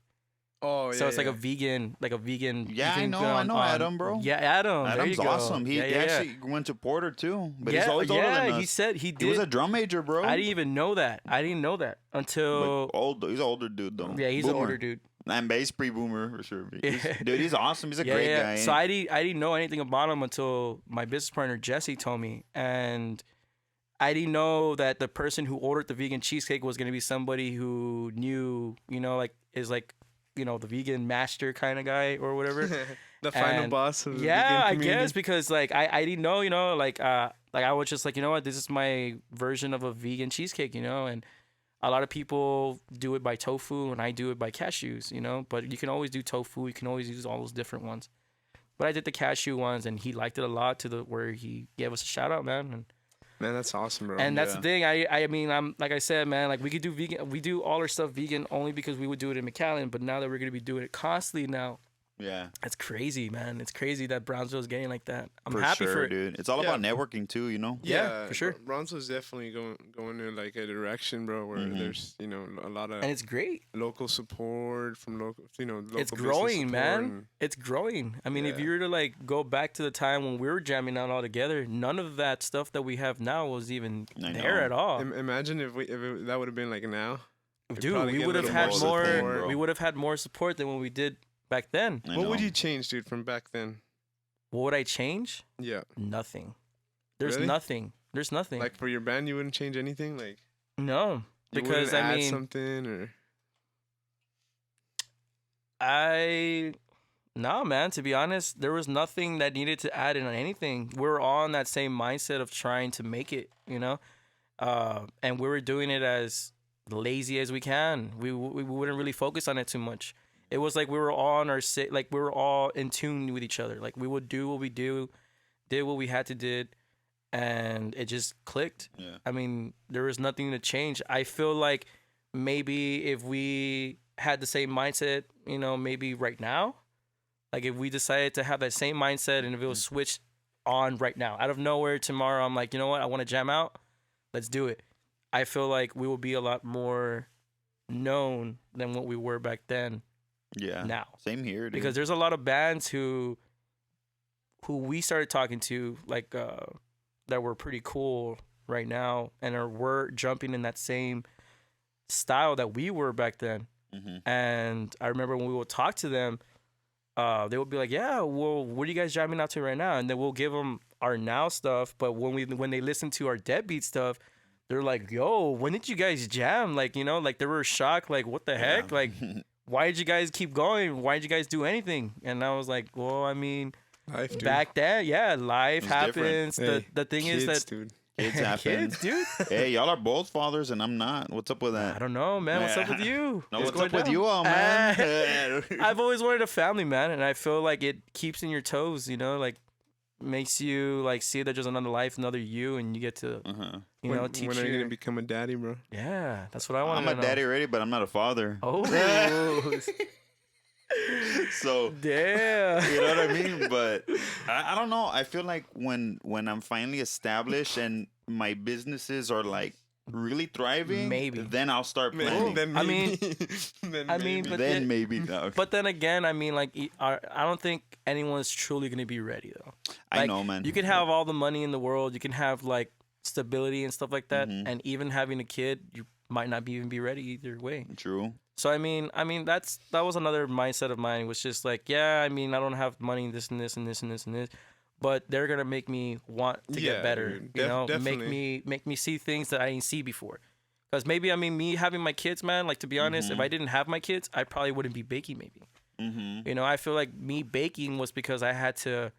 Oh, yeah. So it's like a vegan. Yeah, I know Adam, bro. Yeah, Adam. There you Adam's go. awesome. He actually went to Porter too, but he's always older than us. He said he did. He was a drum major, bro. I didn't even know that. Until He's an older dude though. yeah, he's Boomer. an older dude. And bass pre-boomer for sure. Yeah. Dude, he's awesome. He's a great guy. So I didn't know anything about him until my business partner Jesse told me, and I didn't know that the person who ordered the vegan cheesecake was gonna be somebody who knew, the vegan master kind of guy or whatever. The final boss of the vegan I community. guess because like I didn't know, like I was just like, you know what, this is my version of a vegan cheesecake, and a lot of people do it by tofu and I do it by cashews, but you can always do tofu, you can always use all those different ones. But I did the cashew ones and he liked it a lot where he gave us a shout out, man. Man, that's awesome, bro. And that's the thing. I'm like I said, man. Like we could do vegan. We do all our stuff vegan only because we would do it in McAllen. But now that we're gonna be doing it constantly now, Yeah. that's crazy, man. It's crazy that Brownsville is getting like that. I'm For happy sure, for it. dude. It's all about networking too, Yeah, for sure. Bronzo's definitely going in like a direction, bro, where there's a lot of And it's great. local support from local It's business growing, support man. and- It's growing. I mean, if Yeah. you were to like go back to the time when we were jamming out all together, none of that stuff that we have now was even I there know. at all. Imagine if that would have been like now. Dude, probably we get a would have little had more more. support, bro. We would have had more support than what we did back then. I What would know. you change, dude, from back then? What would I change? Yeah, Nothing. There's Really? nothing. There's nothing. like for your band, you wouldn't change anything, like No, you because wouldn't I add mean, something or no, man. To be honest, there was nothing that needed to add in on anything. We're all in that same mindset of trying to make it, and we were doing it as lazy as we can. We wouldn't really focus on it too much. It was like we were all on like we were all in tune with each other. Like we would do what we do, did what we had to did, and it just clicked. Yeah. I mean, there was nothing to change. I feel like maybe if we had the same mindset, maybe right now, like if we decided to have that same mindset and if it was switched on right now, out of nowhere tomorrow, I'm like, you know what, I want to jam out, let's do it. I feel like we will be a lot more known than what we were back then. Yeah. Now. Same here, dude. Because there's a lot of bands who we started talking to, like that were pretty cool right now, and we're jumping in that same style that we were back then. Mm-hmm. And I remember when we would talk to them, they would be like, "Yeah, well, what are you guys jamming out to right now?" And then we'll give them our now stuff. But when they listen to our deadbeat stuff, they're like, "Yo, when did you guys jam?" Like, like they were shocked. Like, what the heck? Like, why did you guys keep going? Why did you guys do anything? And I was like, well, I mean, Life, dude. back then, yeah, life It's happens. Hey, The thing kids, is that dude. Kids happen. kids, dude. Hey, y'all are both fathers, and I'm not. What's up with I that? don't know, man. What's up with you? No, What's what's going up with down? you all, man? I've always wanted a family, man, and I feel like it keeps in your toes. Like makes you like see that there's another life, another you, and you get to Uh-huh. teach When are you you. gonna become a daddy, bro? Yeah, that's what I want I'm to a know. daddy already, but I'm not a father. Oh, So damn. you know what I mean? But I don't know. I feel like when I'm finally established and my businesses are like really thriving, Maybe. then I'll start planning. Then I mean- maybe. Then I mean, maybe. but then then- maybe. No. But then again, I mean, like, I don't think anyone's truly gonna be ready though. I Like, know, man. You can have all the money in the world, you can have like stability and stuff like that, Mhm. and even having a kid, you might not even be ready either way. True. So I mean, that was another mindset of mine. Was just like, yeah, I mean, I don't have money, this and this and this and this and this, but they're gonna make me want to Yeah, get better. dude. Make Definitely. me see things that I didn't see before. Because maybe, I mean, me having my kids, man. Like, to be honest, if I didn't have my kids, I probably wouldn't be baking. Maybe. Mm-hmm. I feel like me baking was because I had to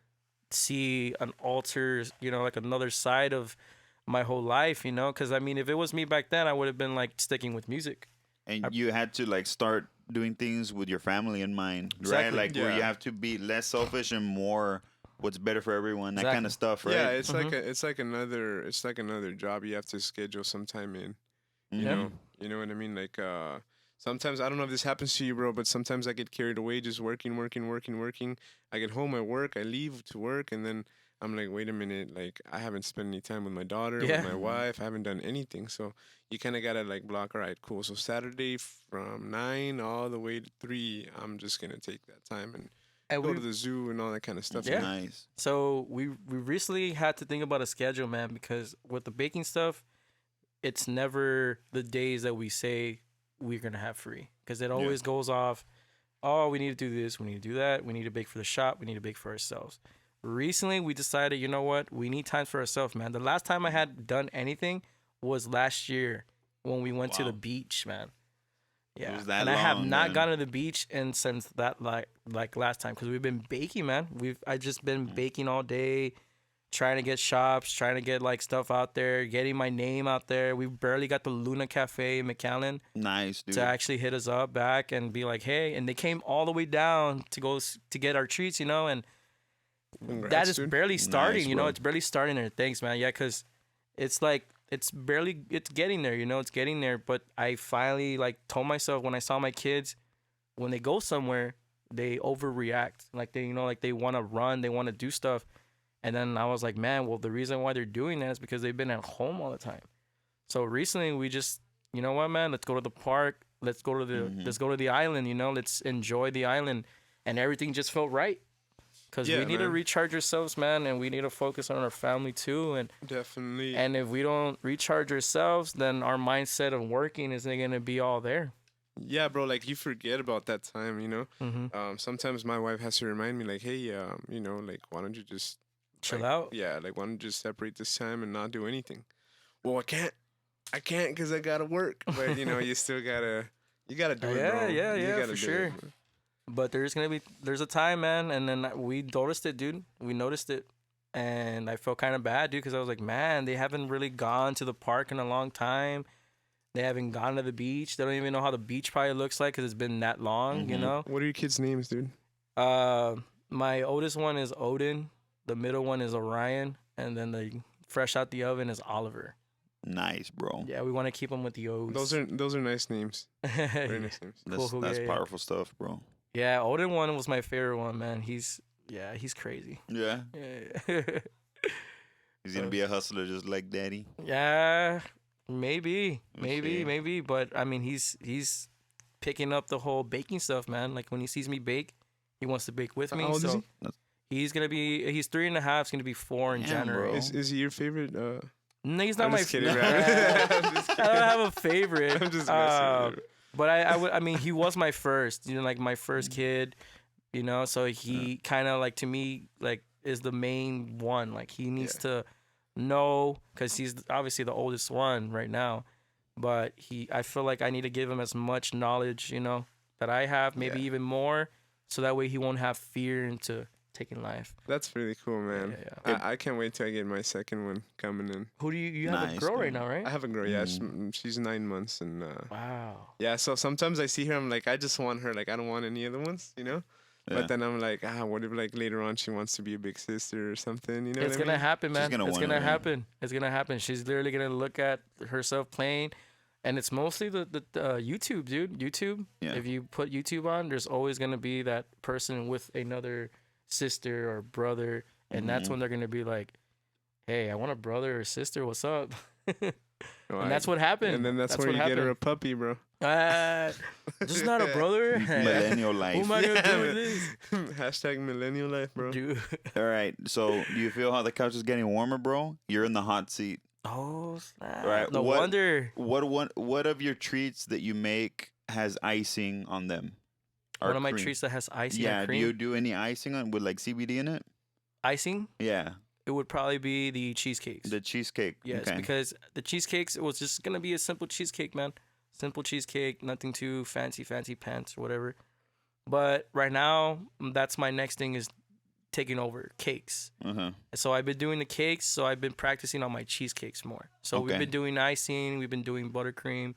see an alter, like another side of my whole life. Because I mean, if it was me back then, I would have been like sticking with music. And you had to like start doing things with your family in mind, right? Exactly. Like where you Yeah. have to be less selfish and more what's better for everyone, that kind Exactly. of stuff, right? Yeah, it's like another job you have to schedule some time in. Mhm. You know what I mean? Like sometimes I don't know if this happens to you, bro, but sometimes I get carried away just working. I get home, I work, I leave to work, and then I'm like, wait a minute, like I haven't spent any time with my daughter, Yeah. with my wife, I haven't done anything. So you kind of gotta like block. All right, cool. So Saturday from 9 all the way to 3, I'm just gonna take that time and And go we to the zoo and all that kind of stuff. Yeah. Nice. So we recently had to think about a schedule, man, because with the baking stuff, it's never the days that we say we're gonna have free, because it always goes off. Oh, we need to do this, we need to do that, we need to bake for the shop, we need to bake for ourselves. Recently, we decided, you know what, we need time for ourselves, man. The last time I had done anything was last year when we went to the Wow. beach, man. Yeah, was that and I have long, not man. gone to the beach and since that like last time, because we've been baking, man. I just been baking all day, trying to get shops, trying to get like stuff out there, getting my name out there. We barely got the Luna Cafe in McAllen Nice, dude. to actually hit us up back and be like, hey, and they came all the way down to go to get our treats, and Congrats, that is dude. barely starting, Nice, you know, bro. it's barely starting there. Thanks, man. Yeah, because it's like, it's getting there, it's getting there. But I finally like told myself when I saw my kids, when they go somewhere, they overreact. Like they, like they want to run, they want to do stuff. And then I was like, man, well, the reason why they're doing that is because they've been at home all the time. So recently we just, you know what, man, let's go to the park. Let's go to the island, let's enjoy the island. And everything just felt right. Because Yeah, we need to man. recharge ourselves, man, and we need to focus on our family too. Definitely. And if we don't recharge ourselves, then our mindset of working isn't going to be all there. Yeah, bro, like you forget about that time, Mm-hmm. Sometimes my wife has to remind me, like, hey, like, why don't you just Chill like, out. Yeah, like, why don't you just separate this time and not do anything? Well, I can't because I gotta work. But you still gotta do it, bro. Yeah, You gotta for do sure. it, bro. But there's a time, man, and then we noticed it, dude. We noticed it, and I felt kind of bad, dude, because I was like, man, they haven't really gone to the park in a long time. They haven't gone to the beach. They don't even know how the beach probably looks like because it's been that long, Mhm. What are your kids' names, dude? My oldest one is Odin, the middle one is Orion, and then the fresh out the oven is Oliver. Nice, bro. Yeah, we want to keep them with the O's. Those are nice names. Very nice names. That's, Cool, that's yeah. powerful stuff, bro. Yeah, Odin one was my favorite one, man. He's crazy. Yeah. Yeah. He's gonna be a hustler just like daddy. Yeah, maybe, Okay. but I mean, he's picking up the whole baking stuff, man. Like when he sees me bake, he wants to bake with me. How old is so he? he's 3.5. He's gonna be 4 in Damn, January. bro. Is he your favorite? No, he's not I'm my just kidding, favorite. man. I'm just I kidding. don't have a favorite. I'm just messing with you. But I mean, he was my first, like my first kid, so he kind of like, to me, like, is the main one. Like, he needs to know, because he's obviously the oldest one right now, but I feel like I need to give him as much knowledge, that I have, maybe even more, so that way he won't have fear into taking life. That's really cool, man. Yeah. I can't wait till I get my second one coming in. Who do you have a Nice, girl right dude. now, right? I have a girl, yeah. She's 9 months, and Wow. yeah. So sometimes I see her, I'm like, I just want her. Like, I don't want any other ones, Yeah. But then I'm like, what if like later on she wants to be a big sister or something? You know It's what I gonna mean? happen, man. gonna It's wanna gonna win. happen. It's gonna happen. She's literally gonna look at herself playing, and it's mostly the YouTube, dude. YouTube. Yeah. If you put YouTube on, there's always gonna be that person with another sister or brother, and that's when they're gonna be like, "Hey, I want a brother or sister. What's up?" And that's what happened. And then that's where what you get her a happened. puppy, bro. This is not a brother. Millennial Who life. am I gonna do with this, Hashtag millennial life, bro. dude? All right. So, do you feel how the couch is getting warmer, bro? You're in the hot seat. Oh, snap. Right, No what- wonder. What of your treats that you make has icing on them? Or One of my cream? treats that has icing Yeah. or Do cream. you do any icing on with like CBD in it? Icing? Yeah. It would probably be the cheesecakes. The cheesecake. Yes, Okay. because the cheesecakes, it was just gonna be a simple cheesecake, man. Simple cheesecake, nothing too fancy pants or whatever. But right now, that's my next thing, is taking over cakes. Uh-huh. So I've been doing the cakes, so I've been practicing on my cheesecakes more. So we've Okay. been doing icing, we've been doing buttercream,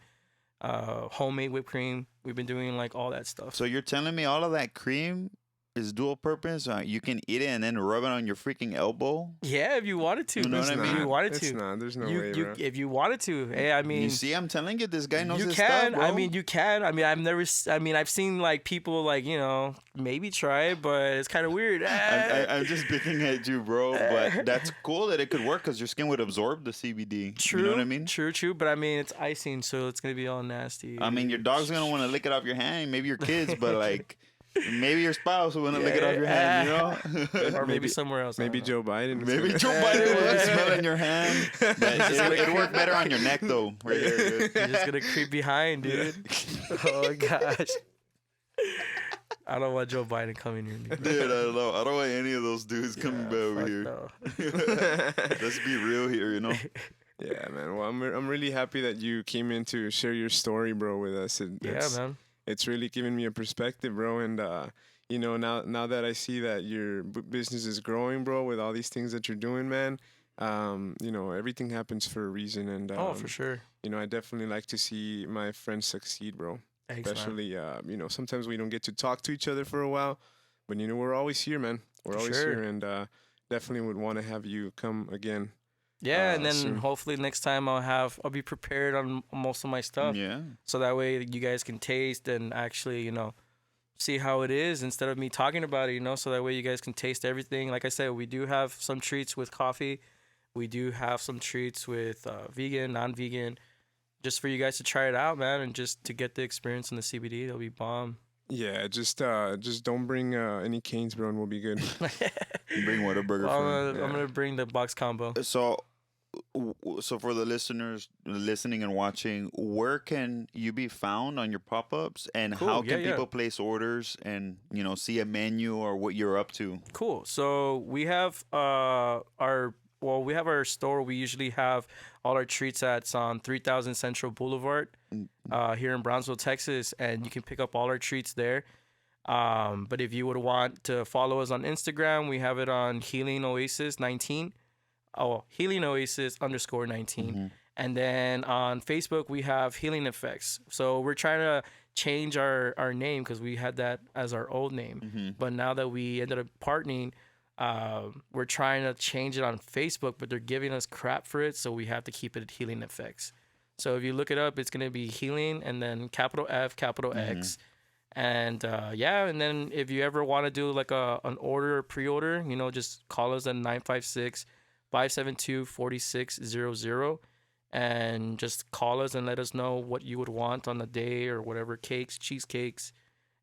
homemade whipped cream. We've been doing like all that stuff. So you're telling me all of that cream is dual purpose? You can eat it and then rub it on your freaking elbow? Yeah, if you wanted to. You know what I If mean? you wanted It's to. not. There's no you, way, you, bro. if you wanted to. Hey, I mean, You see, I'm telling you, this guy knows you his can. stuff, bro. I mean, you can. I mean, I've seen like people like, maybe try it, but it's kind of weird. I'm just picking at you, bro. But that's cool that it could work because your skin would absorb the CBD. True. You know what I mean? True. But I mean, it's icing, so it's gonna be all nasty. I mean, your dog's gonna want to lick it off your hand. Maybe your kids, but like, maybe your spouse will want to lick it off your hand. You know? or maybe somewhere else. I Maybe don't know. Joe Biden. is Maybe gonna- Joe Biden will smell in your hand. But it'd work better on your neck though, right here. Dude. You're just gonna creep behind, dude. Oh my gosh. I don't want Joe Biden coming here. Dude, I don't know. I don't want any of those dudes coming back over Fuck here. no. Let's be real here, you know. Yeah, man. Well, I'm really happy that you came in to share your story, bro, with us. Yeah, man. It's really given me a perspective, bro. And now that I see that your business is growing, bro, with all these things that you're doing, man. Everything happens for a reason, and For sure. I definitely like to see my friends succeed, bro. Thanks, man. Especially, sometimes we don't get to talk to each other for a while, but we're always here, man. We're always Sure. here, and definitely would want to have you come again. Yeah, and then soon. hopefully next time I'll be prepared on most of my stuff. Yeah. So that way you guys can taste and actually, see how it is instead of me talking about it, so that way you guys can taste everything. Like I said, we do have some treats with coffee. We do have some treats with vegan, non-vegan, just for you guys to try it out, man, and just to get the experience in the CBD. It'll be bomb. Yeah, just don't bring any canes, bro, and we'll be good. Bring Whataburger I'm for gonna bring the box combo. So for the listeners listening and watching, where can you be found on your pop-ups, and Cool, how can yeah. people place orders and see a menu or what you're up to? Cool. So we have we have our store. We usually have all our treats at on 3000 Central Boulevard here in Brownsville, Texas, and you can pick up all our treats there. But if you would want to follow us on Instagram, we have it on Healing Oasis 19. Oh, Healing Oasis _19. And then on Facebook, we have Healing Effects. So we're trying to change our name because we had that as our old name. But now that we ended up partnering, we're trying to change it on Facebook, but they're giving us crap for it. So we have to keep it at Healing Effects. So if you look it up, it's going to be Healing and then capital F, capital X. And and then if you ever want to do like an order or pre-order, just call us at 956-572-4600 and just call us and let us know what you would want on the day or whatever, cakes, cheesecakes,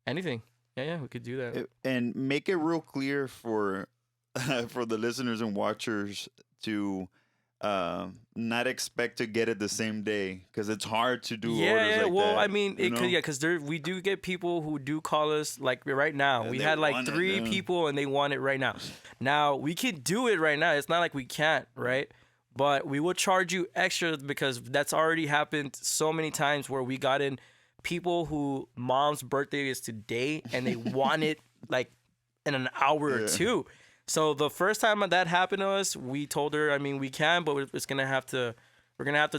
anything. Yeah, we could do that. And make it real clear for for the listeners and watchers to not expect to get it the same day because it's hard to do Yeah, orders yeah. like Well, that. I mean, you it could, know? yeah, because we do get people who do call us like right now. And We they had like want it, 3 yeah. people and they want it right now. Now we can do it right now. It's not like we can't, right? But we will charge you extra because that's already happened so many times where we got in people who mom's birthday is today and they want it like in an hour or Yeah. two. So the first time that happened to us, we told her, I mean, we can, but we're gonna have to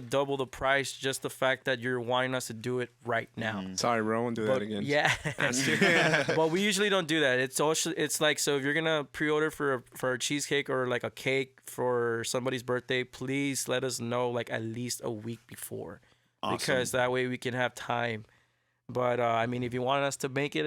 double the price. Just the fact that you're wanting us to do it right now. Sorry, bro. I won't do that But again. yeah, but we usually don't do that. It's like, so if you're gonna pre-order for a cheesecake or like a cake for somebody's birthday, please let us know like at least a week before, because that way we can have time. But I mean, if you want us to make it,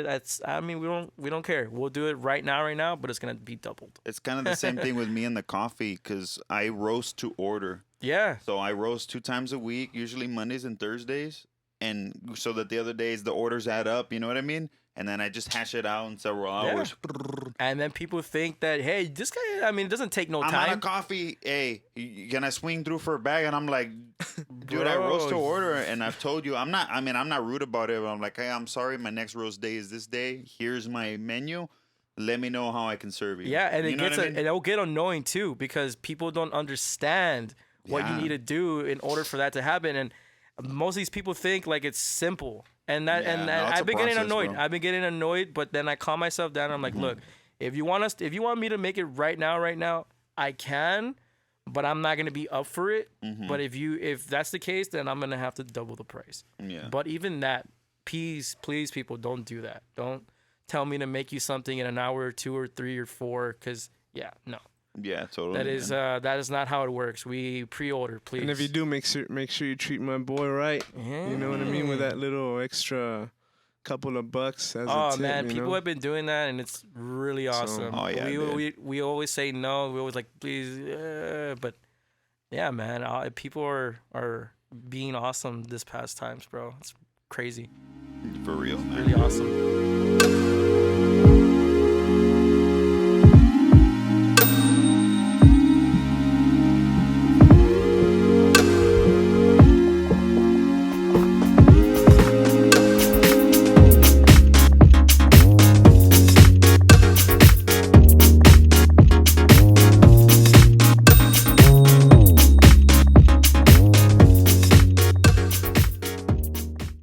we don't care. We'll do it right now, but it's gonna be doubled. It's kind of the same thing with me and the coffee because I roast to order. Yeah. So I roast 2 times a week, usually Mondays and Thursdays, and so that the other days the orders add up. You know what I mean? And then I just hash it out in several hours. And then people think that, hey, this guy, I mean, it doesn't take no I'm out time. of coffee. Hey, you gonna swing through for a bag? And I'm like, dude, I roast to Bro. order, and I've told you, I'm not rude about it. But I'm like, hey, I'm sorry, my next roast day is this day. Here's my menu. Let me know how I can serve you. Yeah, and You it know gets what I mean? and it'll get annoying too because people don't understand what you Yeah. need to do in order for that to happen. And most of these people think like it's simple. And that Yeah, and no, it's a I've been getting process, annoyed. bro. I've been getting annoyed, but then I calm myself down. And I'm like, look, if you want me to make it right now, I can, but I'm not gonna be up for it. But if that's the case, then I'm gonna have to double the price. Yeah. But even that, please, people, don't do that. Don't tell me to make you something in an hour or 2 or 3 or 4, because no. Yeah, totally. That is not how it works. We pre-order, please. And if you do, make sure you treat my boy right. You know what I mean? With that little extra couple of bucks as a Oh tip, man, you people know? have been doing that, and it's really awesome. Oh, yeah, we always say no. We always like, please, but yeah, man, people are being awesome this past times, bro. It's crazy, For real, man. really awesome.